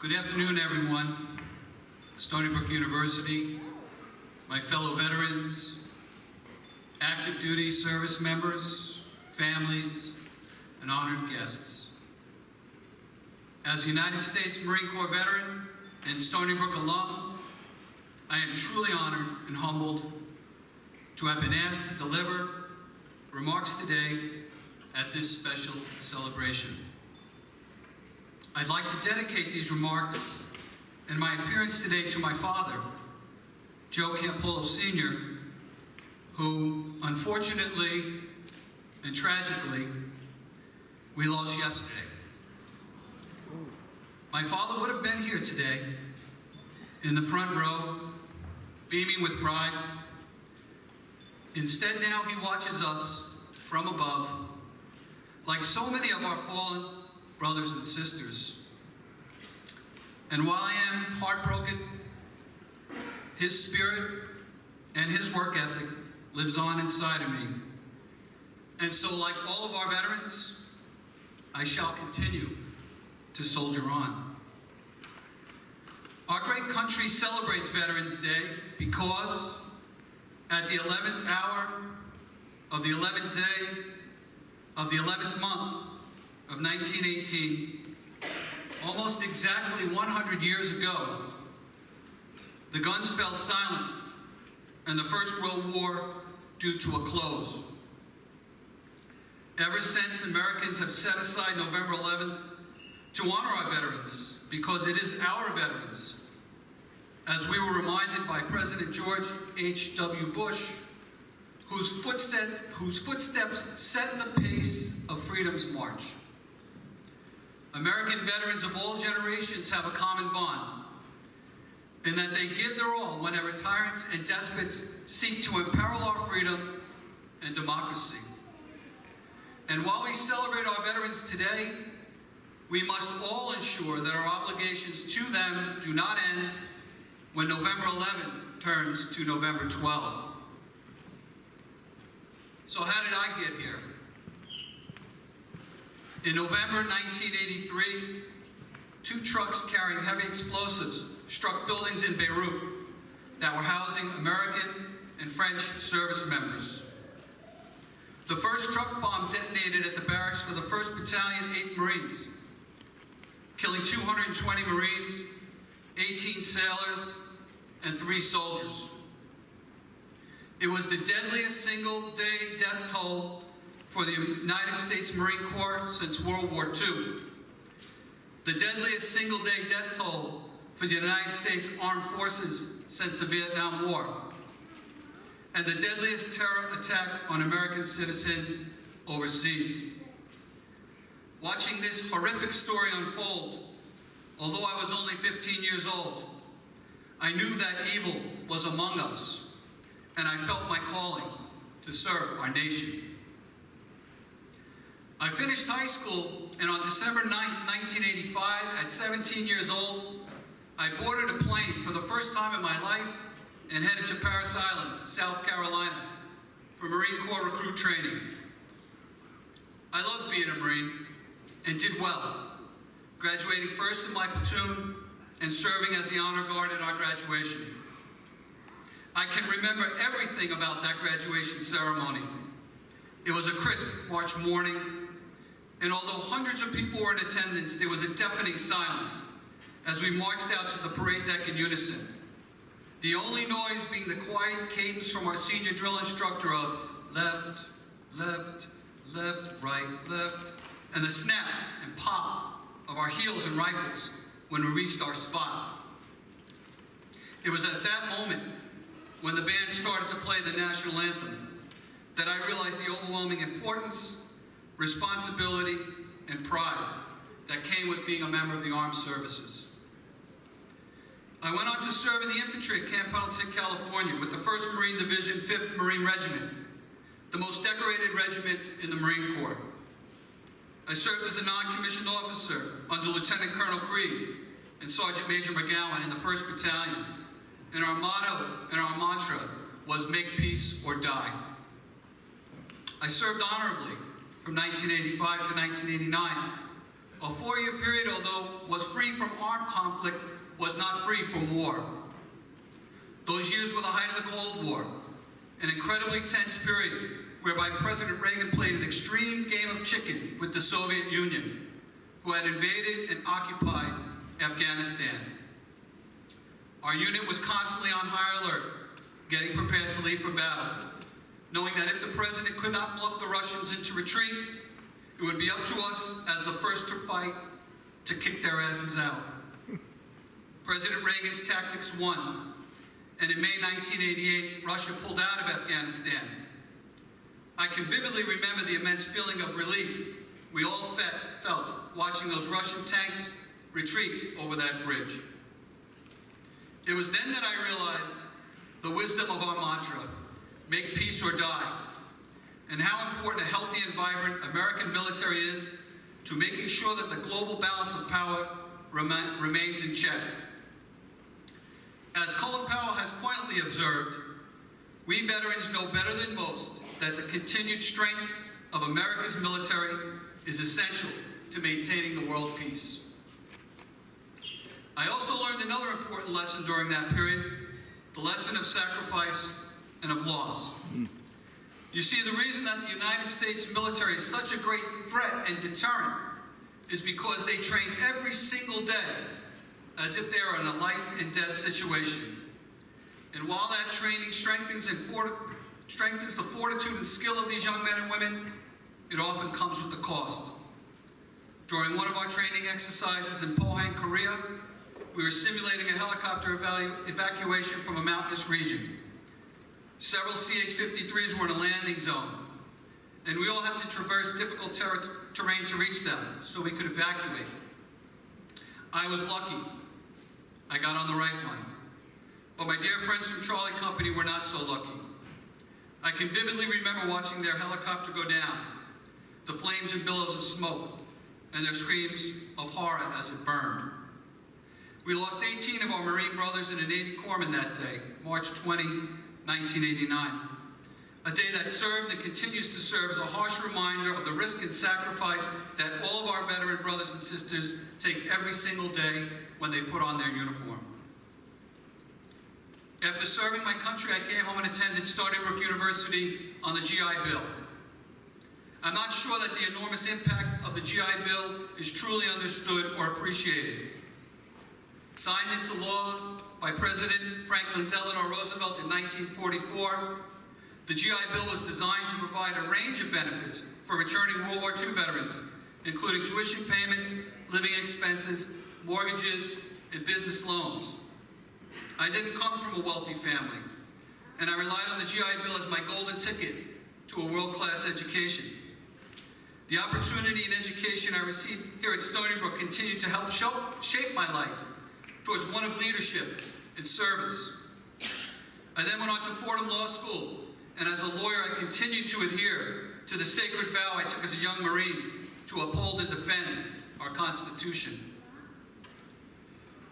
Good afternoon, everyone. Stony Brook University, my fellow veterans, active duty service members, families, and honored guests. As a United States Marine Corps veteran and Stony Brook alum, I am truly honored and humbled to have been asked to deliver remarks today at this special celebration. I'd like to dedicate these remarks and my appearance today to my father, Joe Campolo Sr., who unfortunately and tragically we lost yesterday. My father would have been here today in the front row, beaming with pride. Instead, now he watches us from above, like so many of our fallen brothers and sisters. And while I am heartbroken, his spirit and his work ethic lives on inside of me. And so, like all of our veterans, I shall continue to soldier on. Our great country celebrates Veterans Day because at the 11th hour of the 11th day of the 11th month of 1918, almost exactly 100 years ago, the guns fell silent and the First World War drew to a close. Ever since, Americans have set aside November 11th to honor our veterans because it is our veterans, as we were reminded by President George H.W. Bush, whose footsteps set the pace of freedom's march. American veterans of all generations have a common bond in that they give their all whenever tyrants and despots seek to imperil our freedom and democracy. And while we celebrate our veterans today, we must all ensure that our obligations to them do not end when November 11 turns to November 12. So how did I get here? In November 1983, 2 trucks carrying heavy explosives struck buildings in Beirut that were housing American and French service members. The first truck bomb detonated at the barracks for the 1st Battalion, 8 Marines, killing 220 Marines, 18 sailors, and 3 soldiers. It was the deadliest single-day death toll for the United States Marine Corps since World War II, the deadliest single-day death toll for the United States Armed Forces since the Vietnam War, and the deadliest terror attack on American citizens overseas. Watching this horrific story unfold, although I was only 15 years old, I knew that evil was among us, and I felt my calling to serve our nation. I finished high school, and on December 9, 1985, at 17 years old, I boarded a plane for the first time in my life and headed to Parris Island, South Carolina, for Marine Corps recruit training. I loved being a Marine and did well, graduating first in my platoon and serving as the honor guard at our graduation. I can remember everything about that graduation ceremony. It was a crisp March morning, and although hundreds of people were in attendance, there was a deafening silence as we marched out to the parade deck in unison. The only noise being the quiet cadence from our senior drill instructor of left, left, left, right, left, and the snap and pop of our heels and rifles when we reached our spot. It was at that moment, when the band started to play the national anthem, that I realized the overwhelming importance, responsibility, and pride that came with being a member of the armed services. I went on to serve in the infantry at Campolo, California with the 1st Marine Division, 5th Marine Regiment, the most decorated regiment in the Marine Corps. I served as a non-commissioned officer under Lieutenant Colonel Creed and Sergeant Major McGowan in the 1st Battalion, and our motto and our mantra was make peace or die. I served honorably from 1985 to 1989, a 4-year period, although was free from armed conflict was not free from war. Those years were the height of the Cold War, an incredibly tense period whereby President Reagan played an extreme game of chicken with the Soviet Union, who had invaded and occupied Afghanistan. Our unit was constantly on high alert, getting prepared to leave for battle, knowing that if the president could not bluff the Russians into retreat, it would be up to us as the first to fight to kick their asses out. President Reagan's tactics won, and in May 1988, Russia pulled out of Afghanistan. I can vividly remember the immense feeling of relief we all felt watching those Russian tanks retreat over that bridge. It was then that I realized the wisdom of our mantra, make peace or die, and how important a healthy and vibrant American military is to making sure that the global balance of power remains in check. As Colin Powell has pointedly observed, we veterans know better than most that the continued strength of America's military is essential to maintaining the world peace. I also learned another important lesson during that period, the lesson of sacrifice and of loss. You see, the reason that the United States military is such a great threat and deterrent is because they train every single day as if they are in a life and death situation. And while that training strengthens the fortitude and skill of these young men and women, it often comes with the cost. During one of our training exercises in Pohang, Korea, we were simulating a helicopter evacuation from a mountainous region. Several CH-53s were in a landing zone, and we all had to traverse difficult terrain to reach them so we could evacuate. I was lucky. I got on the right one. But my dear friends from Charlie Company were not so lucky. I can vividly remember watching their helicopter go down, the flames and billows of smoke, and their screams of horror as it burned. We lost 18 of our Marine brothers and a Navy corpsman that day, March 20, 1989. A day that served and continues to serve as a harsh reminder of the risk and sacrifice that all of our veteran brothers and sisters take every single day when they put on their uniform. After serving my country, I came home and attended Stony Brook University on the GI Bill. I'm not sure that the enormous impact of the GI Bill is truly understood or appreciated. Signed into law by President Franklin Delano Roosevelt in 1944, the GI Bill was designed to provide a range of benefits for returning World War II veterans, including tuition payments, living expenses, mortgages, and business loans. I didn't come from a wealthy family, and I relied on the GI Bill as my golden ticket to a world-class education. The opportunity and education I received here at Stony Brook continued to help shape my life towards one of leadership and service. I then went on to Fordham Law School, and as a lawyer, I continued to adhere to the sacred vow I took as a young Marine to uphold and defend our Constitution.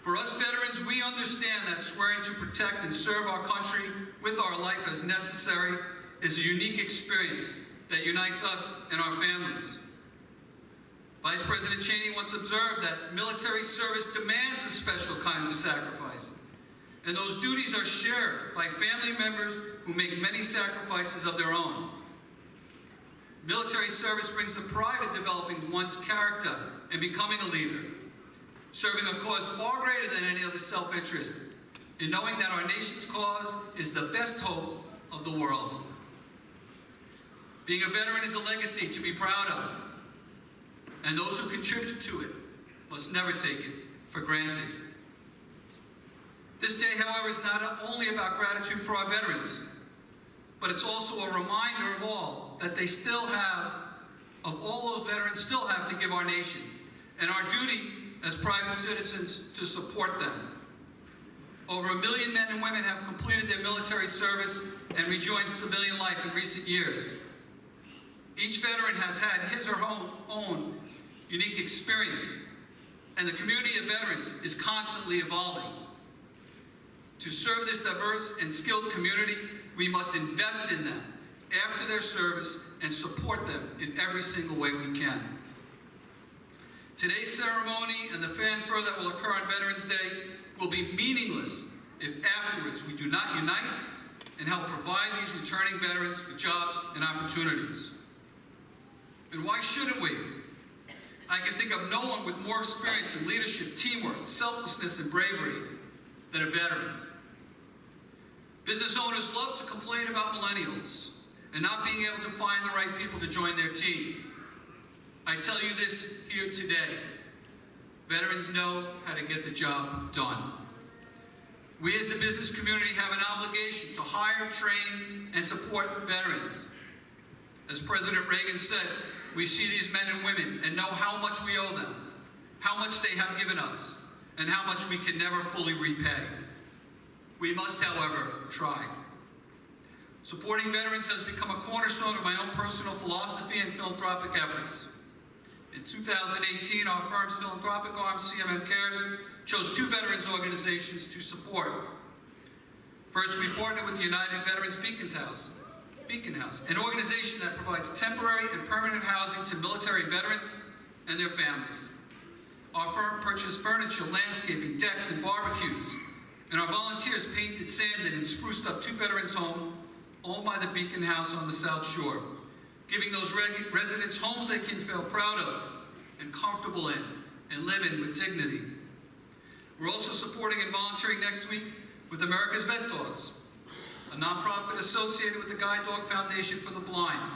For us veterans, we understand that swearing to protect and serve our country with our life as necessary is a unique experience that unites us and our families. Vice President Cheney once observed that military service demands a special kind of sacrifice, and those duties are shared by family members who make many sacrifices of their own. Military service brings the pride of developing one's character and becoming a leader, serving a cause far greater than any other self-interest, in knowing that our nation's cause is the best hope of the world. Being a veteran is a legacy to be proud of, and those who contribute to it must never take it for granted. This day, however, is not only about gratitude for our veterans, but it's also a reminder of all that they still have, of all those veterans still have to give our nation, and our duty as private citizens to support them. Over 1 million men and women have completed their military service and rejoined civilian life in recent years. Each veteran has had his or her own unique experience, and the community of veterans is constantly evolving. To serve this diverse and skilled community, we must invest in them after their service and support them in every single way we can. Today's ceremony and the fanfare that will occur on Veterans Day will be meaningless if afterwards we do not unite and help provide these returning veterans with jobs and opportunities. And why shouldn't we? I can think of no one with more experience in leadership, teamwork, selflessness, and bravery than a veteran. Business owners love to complain about millennials and not being able to find the right people to join their team. I tell you this here today, veterans know how to get the job done. We as the business community have an obligation to hire, train, and support veterans. As President Reagan said, we see these men and women and know how much we owe them, how much they have given us, and how much we can never fully repay. We must, however, try. Supporting veterans has become a cornerstone of my own personal philosophy and philanthropic efforts. In 2018, our firm's philanthropic arm, CMM Cares, chose 2 veterans organizations to support. First, we partnered with the United Veterans Beacon House, an organization that provides temporary and permanent housing to military veterans and their families. Our firm purchased furniture, landscaping, decks, and barbecues, and our volunteers painted, sanded, and spruced up 2 veterans' homes owned by the Beacon House on the South Shore, giving those residents homes they can feel proud of and comfortable in and live in with dignity. We're also supporting and volunteering next week with America's Vet Dogs, a nonprofit associated with the Guide Dog Foundation for the Blind.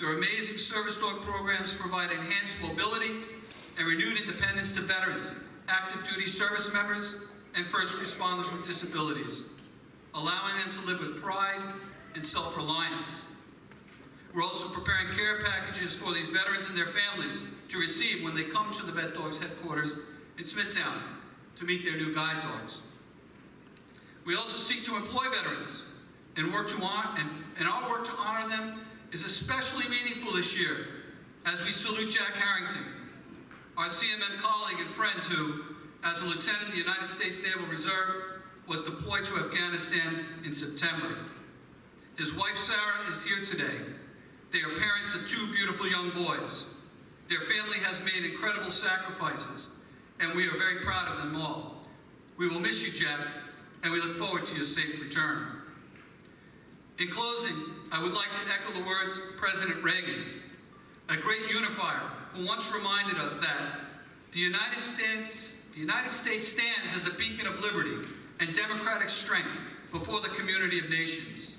Their amazing service dog programs provide enhanced mobility and renewed independence to veterans, active duty service members, and first responders with disabilities, allowing them to live with pride and self-reliance. We're also preparing care packages for these veterans and their families to receive when they come to the Vet Dogs headquarters in Smithtown to meet their new guide dogs. We also seek to employ veterans and our work to honor them is especially meaningful this year as we salute Jack Harrington, our CMM colleague and friend who, as a lieutenant in the United States Naval Reserve, was deployed to Afghanistan in September. His wife, Sarah, is here today. They are parents of 2 beautiful young boys. Their family has made incredible sacrifices, and we are very proud of them all. We will miss you, Jack, and we look forward to your safe return. In closing, I would like to echo the words of President Reagan, a great unifier who once reminded us that the United States stands as a beacon of liberty and democratic strength before the community of nations.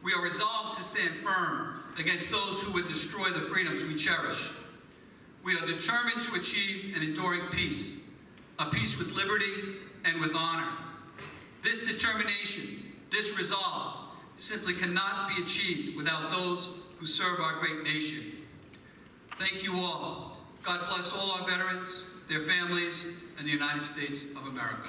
We are resolved to stand firm against those who would destroy the freedoms we cherish. We are determined to achieve an enduring peace, a peace with liberty and with honor. This determination, this resolve, simply cannot be achieved without those who serve our great nation. Thank you all. God bless all our veterans, their families, and the United States of America.